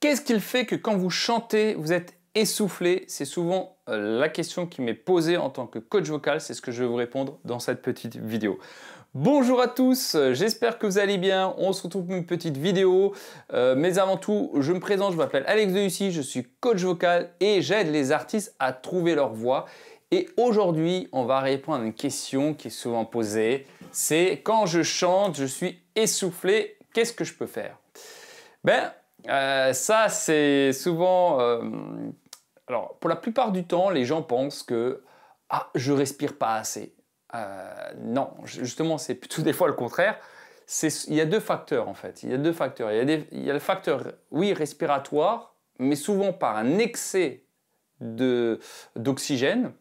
Qu'est-ce qu'il fait que quand vous chantez, vous êtes essoufflé? C'est souvent la question qui m'est posée en tant que coach vocal. C'est ce que je vais vous répondre dans cette petite vidéo. Bonjour à tous, j'espère que vous allez bien. On se retrouve pour une petite vidéo. Mais avant tout, je me présente, je m'appelle Alex Dehussy, je suis coach vocal et j'aide les artistes à trouver leur voix. Et aujourd'hui, on va répondre à une question qui est souvent posée. C'est quand je chante, je suis essoufflé, qu'est-ce que je peux faire? Ça, c'est souvent... alors, pour la plupart du temps, les gens pensent que « Ah, je respire pas assez ». Non, justement, c'est plutôt des fois le contraire. Il y a deux facteurs, en fait. Il y a deux facteurs. Il y a le facteur, oui, respiratoire, mais souvent par un excès d'oxygène.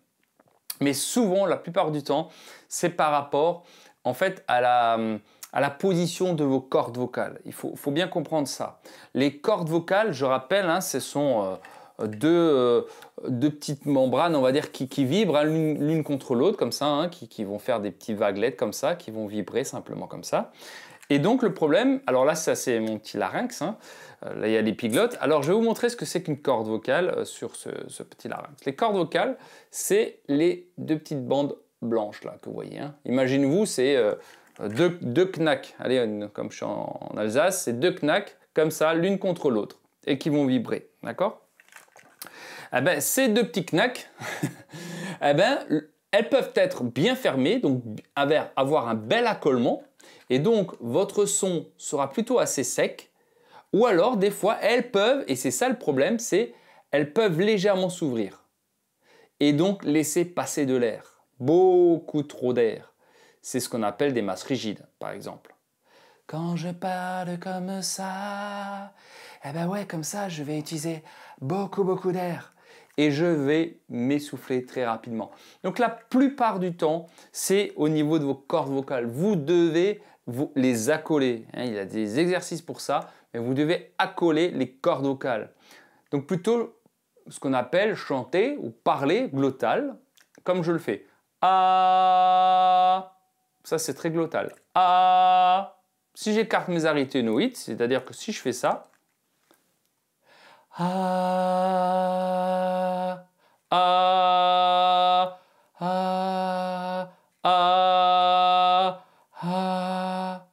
Mais souvent, la plupart du temps, c'est par rapport, en fait, à la position de vos cordes vocales. Il faut bien comprendre ça. Les cordes vocales, je rappelle, hein, ce sont deux petites membranes, on va dire, qui vibrent hein, l'une contre l'autre, comme ça, hein, qui vont faire des petits vaguelettes comme ça, qui vont vibrer simplement comme ça. Et donc le problème, alors là, ça c'est mon petit larynx, hein. Là il y a l'épiglotte. Alors je vais vous montrer ce que c'est qu'une corde vocale sur ce petit larynx. Les cordes vocales, c'est les deux petites bandes blanches là que vous voyez. Hein. Imaginez-vous, c'est deux knacks. Allez, comme je suis en Alsace, c'est deux knacks comme ça, l'une contre l'autre, et qui vont vibrer, d'accord? Ces deux petits knacks, elles peuvent être bien fermées, donc avoir un bel accolement, et donc votre son sera plutôt assez sec, ou alors des fois elles peuvent, et c'est ça le problème, c'est elles peuvent légèrement s'ouvrir, et donc laisser passer de l'air, beaucoup trop d'air. C'est ce qu'on appelle des masses rigides, par exemple. Quand je parle comme ça, ouais, comme ça, je vais utiliser beaucoup d'air. Et je vais m'essouffler très rapidement. Donc la plupart du temps, c'est au niveau de vos cordes vocales. Vous devez les accoler. Hein, il y a des exercices pour ça, mais vous devez accoler les cordes vocales. Donc plutôt ce qu'on appelle chanter ou parler glottal, comme je le fais. Ah, ça c'est très glottal. Ah. Si j'écarte mes arythénoïdes, c'est-à-dire que si je fais ça, ah, ah, ah, ah, ah.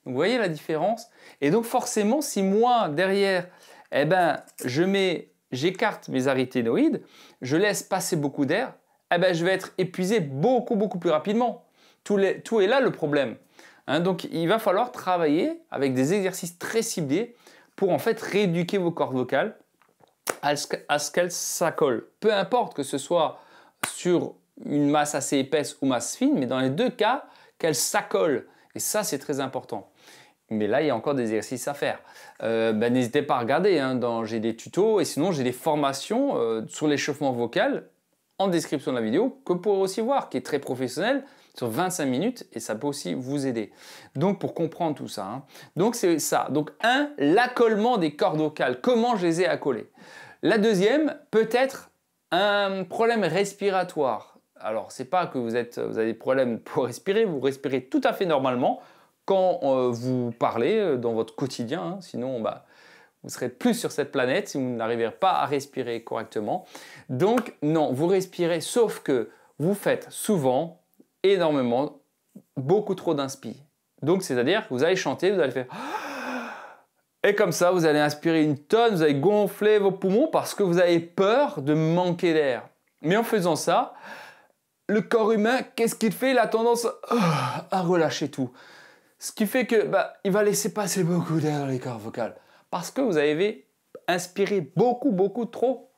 Vous voyez la différence? Et donc forcément, si moi, derrière, j'écarte mes arythénoïdes, je laisse passer beaucoup d'air, je vais être épuisé beaucoup plus rapidement. Tout est là le problème. Hein, donc il va falloir travailler avec des exercices très ciblés pour en fait rééduquer vos cordes vocales à ce qu'elles s'accolent. Peu importe que ce soit sur une masse assez épaisse ou masse fine, mais dans les deux cas, qu'elles s'accolent. Et ça, c'est très important. Mais là, il y a encore des exercices à faire. N'hésitez pas à regarder, hein, j'ai des tutos et sinon j'ai des formations sur l'échauffement vocal en description de la vidéo que vous pourrez aussi voir, qui est très professionnel, sur 25 minutes et ça peut aussi vous aider. Donc pour comprendre tout ça. Hein. Donc c'est ça. Donc l'accollement des cordes vocales. Comment je les ai accolées? La deuxième, peut-être un problème respiratoire. Alors c'est pas que vous avez des problèmes pour respirer, vous respirez tout à fait normalement quand vous parlez dans votre quotidien. Hein. Sinon, vous serez plus sur cette planète si vous n'arrivez pas à respirer correctement. Donc non, vous respirez, sauf que vous faites souvent, énormément, beaucoup trop d'inspi. Donc c'est-à-dire que vous allez chanter, vous allez faire et comme ça vous allez inspirer une tonne, vous allez gonfler vos poumons parce que vous avez peur de manquer d'air. Mais en faisant ça, le corps humain, qu'est-ce qu'il fait? Il a tendance à relâcher tout. Ce qui fait que il va laisser passer beaucoup d'air dans les cordes vocales. Parce que vous avez inspiré beaucoup trop.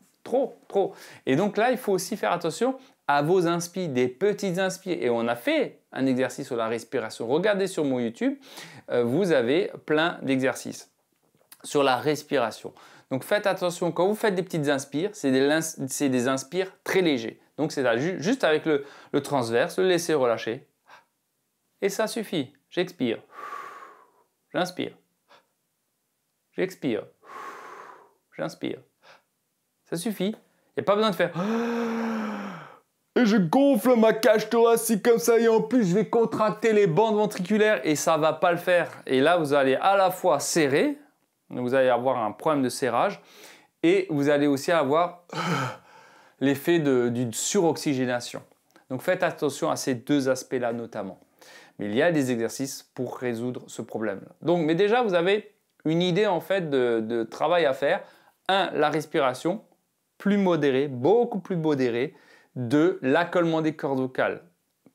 Et donc là, il faut aussi faire attention à vos inspires, des petites inspires. Et on a fait un exercice sur la respiration. Regardez sur mon YouTube, vous avez plein d'exercices sur la respiration. Donc faites attention, quand vous faites des petites inspires, c'est des inspires très légers. Donc c'est là, juste avec le transverse, le laisser relâcher. Et ça suffit. J'expire. J'inspire. J'expire. J'inspire. Ça suffit. Il n'y a pas besoin de faire et je gonfle ma cage thoracique comme ça et en plus je vais contracter les bandes ventriculaires et ça ne va pas le faire. Et là vous allez à la fois serrer vous allez avoir un problème de serrage et vous allez aussi avoir l'effet d'une suroxygénation. Donc faites attention à ces deux aspects-là notamment. Mais il y a des exercices pour résoudre ce problème-là. Donc, mais déjà, vous avez une idée en fait de travail à faire. 1. La respiration, plus modérée, beaucoup plus modérée. 2. L'accollement des cordes vocales,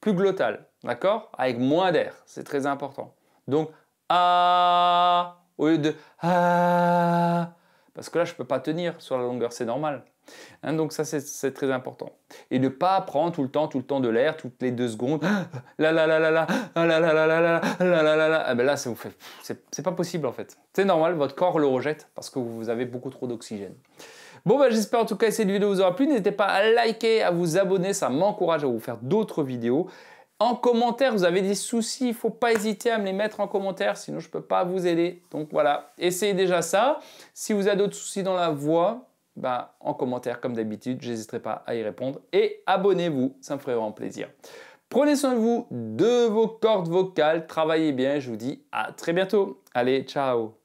plus glottal, d'accord? Avec moins d'air, c'est très important. Donc, ah, au lieu de ah, parce que là, je ne peux pas tenir sur la longueur, c'est normal. Hein, donc ça, c'est très important. Et ne pas prendre tout le temps de l'air, toutes les 2 secondes. Là, là, là, là, là, là, là, là, là, là, là, là, là, là, là. Ah ben là, ça vous fait, c'est pas possible en fait. C'est normal, votre corps le rejette parce que vous avez beaucoup trop d'oxygène. Bon, ben, j'espère en tout cas que cette vidéo vous aura plu. N'hésitez pas à liker, à vous abonner, ça m'encourage à vous faire d'autres vidéos. En commentaire, vous avez des soucis, il ne faut pas hésiter à me les mettre en commentaire, sinon je ne peux pas vous aider. Donc voilà, essayez déjà ça. Si vous avez d'autres soucis dans la voix, bah, en commentaire comme d'habitude, je n'hésiterai pas à y répondre. Et abonnez-vous, ça me ferait vraiment plaisir. Prenez soin de vous, de vos cordes vocales, travaillez bien, je vous dis à très bientôt. Allez, ciao!